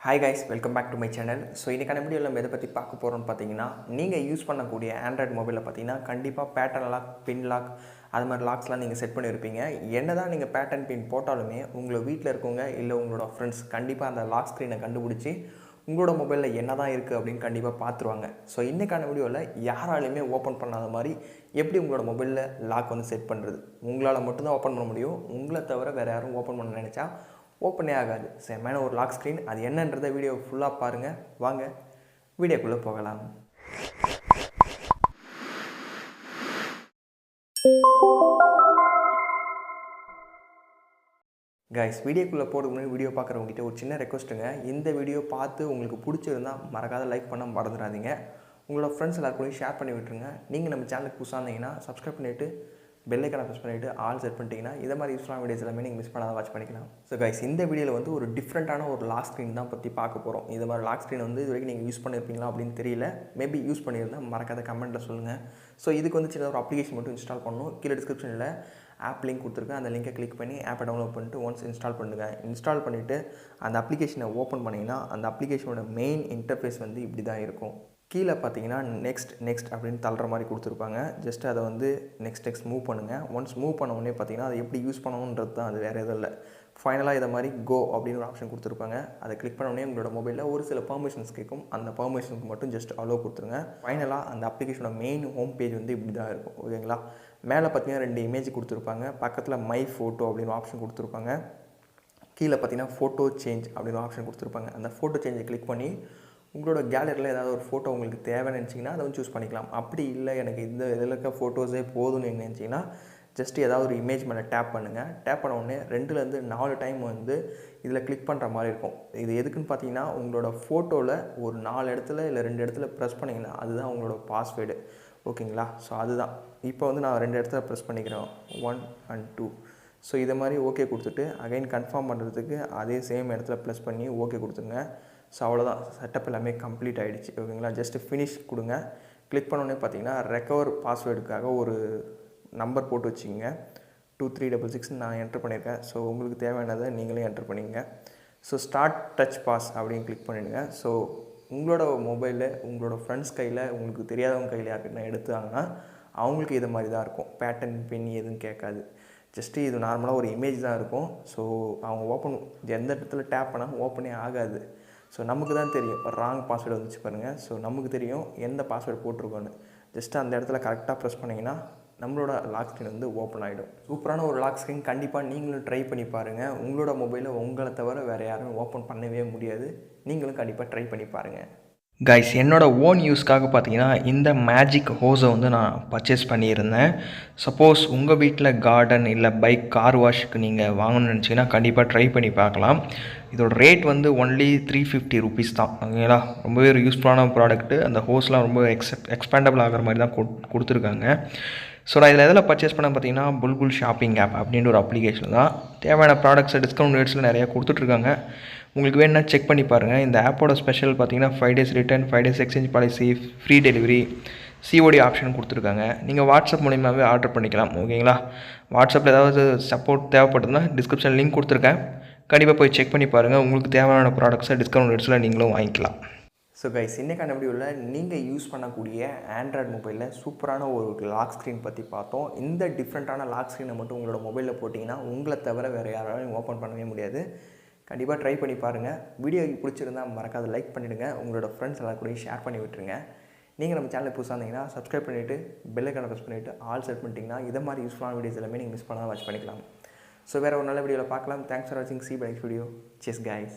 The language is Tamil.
Hi guys, welcome back to my channel. So இன்னைக்கான வீடியோல நம்ம எதை பத்தி பார்க்க போறோம்னு பாத்தீங்கன்னா நீங்க யூஸ் பண்ணக்கூடிய Android மொபைல்ல பாத்தீங்கன்னா கண்டிப்பா பேட்டர்ன் லாக், பின் லாக் அது மாதிரி லாக்ஸ்லாம் நீங்க செட் பண்ணிருப்பீங்க. என்னதான் நீங்க பேட்டர்ன் பின் போட்டாலுமே உங்க வீட்ல இருக்கவங்க இல்ல உங்களோட फ्रेंड्स கண்டிப்பா அந்த லாக் ஸ்கிரீனை கண்டுபிடிச்சி உங்களோட மொபைல்ல என்னதான் இருக்கு அப்படினு கண்டிப்பா பாத்துருவாங்க. சோ இன்னைக்கான வீடியோல யாராலயுமே ஓபன் பண்ணாத மாதிரி எப்படி உங்களோட மொபைல்ல லாக் வந்து செட் பண்றது? உங்களால மட்டும் தான் ஓபன் பண்ண முடியும். உங்களை தவிர வேற யாரும் ஓபன் பண்ண நினைச்சா ஓப்பனே ஆகாது. செமையான ஒரு லாக் ஸ்க்ரீன். அது என்னன்றதை வீடியோ ஃபுல்லாக பாருங்கள். வாங்க வீடியோக்குள்ளே போகலாம். கைஸ், வீடியோக்குள்ளே போகிறதுக்கு முன்னாடி வீடியோ பார்க்குறவங்ககிட்ட ஒரு சின்ன ரெக்வஸ்ட்டுங்க. இந்த வீடியோ பார்த்து உங்களுக்கு பிடிச்சிருந்தா மறக்காத லைக் பண்ண மறந்துடாதீங்க. உங்களோட ஃப்ரெண்ட்ஸ் எல்லாருக்கூடையும் ஷேர் பண்ணி விட்டுருங்க. நீங்கள் நம்ம சேனலுக்கு புதுசாக இருந்தீங்கன்னா சப்ஸ்கிரைப் பண்ணிவிட்டு பெல் ஐக்கானை ப்ரெஸ் பண்ணிவிட்டு ஆல் செட் பண்ணிட்டீங்கன்னா இதை மாதிரி யூஸ்ஃபுல்லான வீடியோஸ் எல்லாமே நீங்கள் மிஸ் பண்ணாத வாட்ச் பண்ணிக்கலாம். ஸோ கைஸ், இந்த வீடியோவில் வந்து ஒரு டிஃப்ரெண்ட்டான ஒரு லாக் ஸ்க்ரீன் தான் பற்றி பார்க்க போகிறோம். இது மாதிரி லாக் ஸ்க்ரீன் வந்து இது வரைக்கும் நீங்கள் யூஸ் பண்ணியிருப்பீங்களா அப்படின்னு தெரியல. மேபி யூஸ் பண்ணியிருந்தால் மறக்காத கமெண்ட்டில் சொல்லுங்கள். ஸோ இதுக்கு வந்து சின்ன ஒரு அப்ளிகேஷன் மட்டும் இன்ஸ்டால் பண்ணணும். கீழே டிஸ்கிரிப்ஷனில் ஆப் லிங்க் கொடுத்துருக்கேன். அந்த லிங்கை கிளிக் பண்ணி ஆப்பை டவுன்லோட் பண்ணிட்டு ஒன்ஸ் இன்ஸ்டால் பண்ணுங்கள். இன்ஸ்டால் பண்ணிவிட்டு அந்த அப்ளிகேஷனை ஓப்பன் பண்ணிங்கன்னா அந்த அப்ளிகேஷனோட மெயின் இன்டர்ஃபேஸ் வந்து இப்படி தான் இருக்கும். கீழே பார்த்தீங்கன்னா நெக்ஸ்ட் அப்படின்னு தள்ளுற மாதிரி கொடுத்துருப்பாங்க. ஜஸ்ட் அதை வந்து நெக்ஸ்ட் மூவ் பண்ணுங்கள். ஒன்ஸ் மூவ் பண்ண உடனே பார்த்தீங்கன்னா அதை எப்படி யூஸ் பண்ணணுன்றது தான். அது வேறு எதுவும் இல்லை. ஃபைனலாக இதை மாதிரி கோ அப்படின்னு ஒரு ஆப்ஷன் கொடுத்துருப்பாங்க. அதை கிளிக் பண்ண உடனே உங்களோட மொபைலில் ஒரு சில பெர்மிஷன்ஸ் கேட்கும். அந்த பெர்மிஷனுக்கு மட்டும் ஜஸ்ட் அலோவ் கொடுத்துருங்க. ஃபைனலாக அந்த அப்ளிகேஷனோட மெயின் ஹோம் பேஜ் வந்து இப்படி தான் இருக்கும். ஓகேங்களா? மேலே பார்த்தீங்கன்னா 2 இமேஜ் கொடுத்துருப்பாங்க. பக்கத்தில் மை ஃபோட்டோ அப்படின்னு ஆப்ஷன் கொடுத்துருப்பாங்க. கீழே பார்த்தீங்கன்னா ஃபோட்டோ சேஞ்ச் அப்படின்னு ஆப்ஷன் கொடுத்துருப்பாங்க. அந்த ஃபோட்டோ சேஞ்சை கிளிக் பண்ணி உங்களோட கேலரியில் ஏதாவது ஒரு ஃபோட்டோ உங்களுக்கு தேவைன்னு நினச்சிங்கன்னா அதை வந்து சூஸ் பண்ணிக்கலாம். அப்படி இல்லை எனக்கு இந்த இதில் இருக்க ஃபோட்டோஸே போதும்னு நினச்சிங்கன்னா ஜஸ்ட் ஏதாவது ஒரு இமேஜ் மேலே டேப் பண்ணுங்கள். டேப் பண்ண உடனே 2லேருந்து 4 டைம் வந்து இதில் கிளிக் பண்ணுற மாதிரி இருக்கும். இது எதுக்குன்னு பார்த்தீங்கன்னா உங்களோட ஃபோட்டோவில் ஒரு 4 இடத்துல இல்லை 2 இடத்துல ப்ரெஸ் பண்ணிங்கன்னா அதுதான் உங்களோட பாஸ்வேர்டு. ஓகேங்களா? ஸோ அதுதான். இப்போ வந்து நான் 2 இடத்துல ப்ரெஸ் பண்ணிக்கிறேன், 1 and 2. ஸோ இதை மாதிரி ஓகே கொடுத்துட்டு அகைன் கன்ஃபார்ம் பண்ணுறதுக்கு அதே சேம் இடத்துல ப்ரெஸ் பண்ணி ஓகே கொடுத்துருங்க. ஸோ அவ்வளோதான், செட்டப் எல்லாமே கம்ப்ளீட் ஆகிடுச்சு. ஓகேங்களா? ஜஸ்ட்டு ஃபினிஷ் கொடுங்க. கிளிக் பண்ணோடனே பார்த்தீங்கன்னா ரெக்கவர் பாஸ்வேர்டுக்காக ஒரு நம்பர் போட்டு வச்சுக்கோங்க. 2366 நான் என்ட்ரு பண்ணியிருக்கேன். ஸோ உங்களுக்கு தேவையானதை நீங்களே என்ட்ரு பண்ணிங்க. ஸோ ஸ்டார்ட் டச் பாஸ் அப்படின்னு கிளிக் பண்ணிவிடுங்க. ஸோ உங்களோட மொபைலில் உங்களோட ஃப்ரெண்ட்ஸ் கையில் உங்களுக்கு தெரியாதவங்க கையில் யாருக்கிட்ட எடுத்தாங்கன்னா அவங்களுக்கு இது மாதிரி தான் இருக்கும். பேட்டர்ன் பின் எதுவும் கேட்காது. ஜஸ்ட்டு இது நார்மலாக ஒரு இமேஜ் தான் இருக்கும். ஸோ அவங்க எந்த இடத்துல டேப் பண்ணாலும் ஓப்பனே ஆகாது. ஸோ நமக்கு தான் தெரியும் ராங் பாஸ்வேர்டு வந்துச்சு பாருங்கள். ஸோ நமக்கு தெரியும் எந்த பாஸ்வேர்டு போட்டிருக்கோன்னு. ஜஸ்ட்டு அந்த இடத்துல கரெக்டாக ப்ரெஸ் பண்ணிங்கன்னா நம்மளோட லாக் ஸ்க்ரீன் வந்து ஓப்பன் ஆகிடும். சூப்பரான ஒரு லாக் ஸ்க்ரீன். கண்டிப்பாக நீங்களும் ட்ரை பண்ணி பாருங்கள். உங்களோட மொபைலில் உங்களை தவிர வேறு யாரும் ஓப்பன் பண்ணவே முடியாது. நீங்களும் கண்டிப்பாக ட்ரை பண்ணி பாருங்கள். கைஸ், என்னோடய ஓன் யூஸ்க்காக பார்த்தீங்கன்னா இந்த மேஜிக் ஹோஸை வந்து நான் பர்ச்சேஸ் பண்ணியிருந்தேன். சப்போஸ் உங்கள் வீட்டில் கார்டன் இல்லை பைக், கார் வாஷ்க்கு நீங்கள் வாங்கணும்னு நினச்சிங்கன்னா கண்டிப்பாக ட்ரை பண்ணி பார்க்கலாம். இதோட ரேட் வந்து ஒன்லி 350 ருபீஸ் தான். ஓகேங்களா? ரொம்பவே ஒரு யூஸ்ஃபுல்லான ப்ராடக்ட்டு. அந்த ஹோஸ்லாம் ரொம்ப எக்ஸ்பேண்டபிள் ஆகிற மாதிரி தான் கொடுத்துருக்காங்க. ஸோ நான் இதில் எதில் பர்ச்சேஸ் பண்ண பார்த்தீங்கன்னா புல்புல் ஷாப்பிங் ஆப் அப்படின்ற ஒரு அப்ளிகேஷன் தான். தேவையான ப்ராடக்ட்ஸை டிஸ்கவுண்ட் ரேட்ஸில் நிறையா கொடுத்துட்ருக்காங்க. உங்களுக்கு வேணுன்னா செக் பண்ணி பாருங்கள். இந்த ஆப்போட ஸ்பெஷல் பார்த்தீங்கன்னா 5 days return, 5 days exchange policy, free delivery, COD option கொடுத்துருக்காங்க. நீங்கள் வாட்ஸ்அப் மூலியமாகவே ஆர்டர் பண்ணிக்கலாம். ஓகேங்களா? வாட்ஸ்அப்பில் ஏதாவது சப்போர்ட் தேவைப்படுதுன்னா டிஸ்கிரிப்ஷன் லிங்க் கொடுத்துருக்கேன். கண்டிப்பாக போய் செக் பண்ணி பாருங்கள். உங்களுக்கு தேவையான ப்ராடக்ட்ஸை டிஸ்கவுண்ட் ரேட்ஸில் நீங்களும் வாங்கிக்கலாம். ஸோ கைஸ், இன்றைக்கான வீடியோவில் நீங்கள் யூஸ் பண்ணக்கூடிய ஆண்ட்ராய்டு மொபைலில் சூப்பரான ஒரு லாக் ஸ்க்ரீன் பற்றி பார்த்தோம். இந்த டிஃப்ரெண்ட்டான லாக் ஸ்க்ரீனை மட்டும் உங்களோட மொபைலில் போட்டிங்கன்னா உங்களை தவிர வேறு யாராலையும் ஓப்பன் பண்ணவே முடியாது. கண்டிப்பாக ட்ரை பண்ணி பாருங்கள். வீடியோ பிடிச்சிருந்தால் மறக்காத லைக் பண்ணிவிடுங்க. உங்களோட ஃப்ரெண்ட்ஸ் எல்லாரும் கூட ஷேர் பண்ணி விட்டுருங்க. நீங்கள் நம்ம சேனலுக்கு புதுசாக இருந்தீங்கன்னா சப்ஸ்கிரைப் பண்ணிவிட்டு பெல் ஐக்கானை ப்ரெஸ் பண்ணிவிட்டு ஆல் செட் பண்ணிட்டீங்கன்னா இதை மாதிரி யூஸ்ஃபுல்லான வீடியோஸ் எல்லாமே நீங்கள் மிஸ் பண்ணாமல் வாட்ச் பண்ணிக்கலாம். ஸோ வேறு ஒரு நல்ல வீடியோவில் பார்க்கலாம். தேங்க்ஸ் ஃபார் வாட்சிங். See you by next video. Cheers guys.